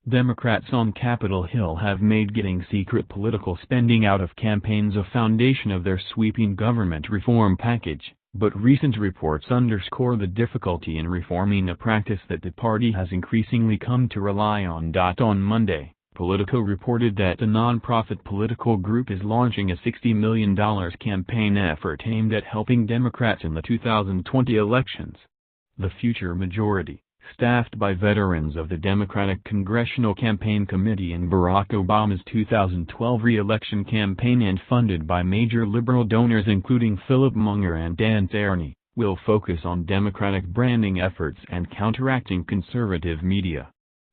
Democrats on Capitol Hill have made getting secret political spending out of campaigns a foundation of their sweeping government reform package, but recent reports underscore the difficulty in reforming a practice that the party has increasingly come to rely on. On Monday, Politico reported that a non-profit political group is launching a $60 million campaign effort aimed at helping Democrats in the 2020 elections. The Future Majority, staffed by veterans of the Democratic Congressional Campaign Committee in Barack Obama's 2012 re-election campaign and funded by major liberal donors including Philip Munger and Dan Cerny, will focus on Democratic branding efforts and counteracting conservative media.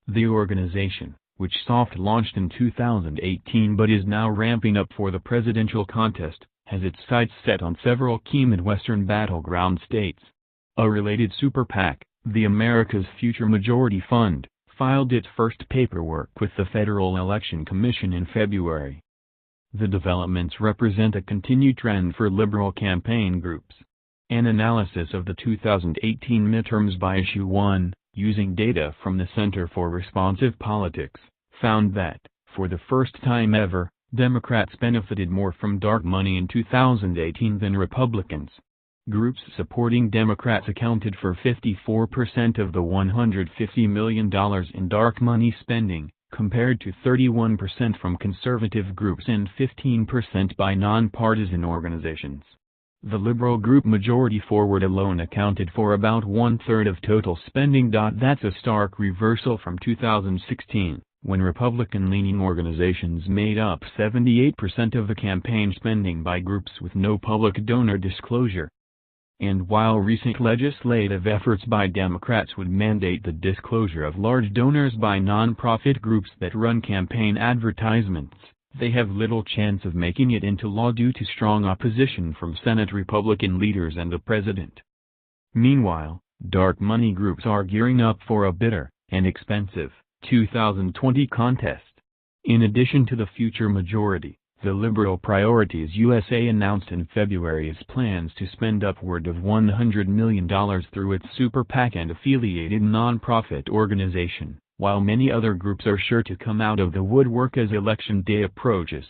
The organization, which soft-launched in 2018 but is now ramping up for the presidential contest, has its sights set on several key Midwestern battleground states. A related super PAC, the America's Future Majority Fund, filed its first paperwork with the Federal Election Commission in February. The developments represent a continued trend for liberal campaign groups. An analysis of the 2018 midterms by Issue 1, using data from the Center for Responsive Politics, found that, for the first time ever, Democrats benefited more from dark money in 2018 than Republicans. Groups supporting Democrats accounted for 54% of the $150 million in dark money spending, compared to 31% from conservative groups and 15% by nonpartisan organizations. The liberal group Majority Forward alone accounted for about one-third of total spending. That's a stark reversal from 2016, when Republican-leaning organizations made up 78% of the campaign spending by groups with no public donor disclosure. And while recent legislative efforts by Democrats would mandate the disclosure of large donors by nonprofit groups that run campaign advertisements, they have little chance of making it into law due to strong opposition from Senate Republican leaders and the president. Meanwhile, dark money groups are gearing up for a bitter, and expensive, 2020 contest. In addition to the Future Majority, the Liberal Priorities USA announced in February its plans to spend upward of $100 million through its super PAC and affiliated nonprofit organization, while many other groups are sure to come out of the woodwork as Election Day approaches.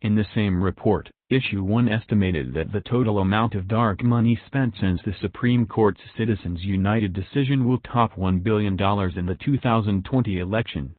In the same report, Issue 1 estimated that the total amount of dark money spent since the Supreme Court's Citizens United decision will top $1 billion in the 2020 election,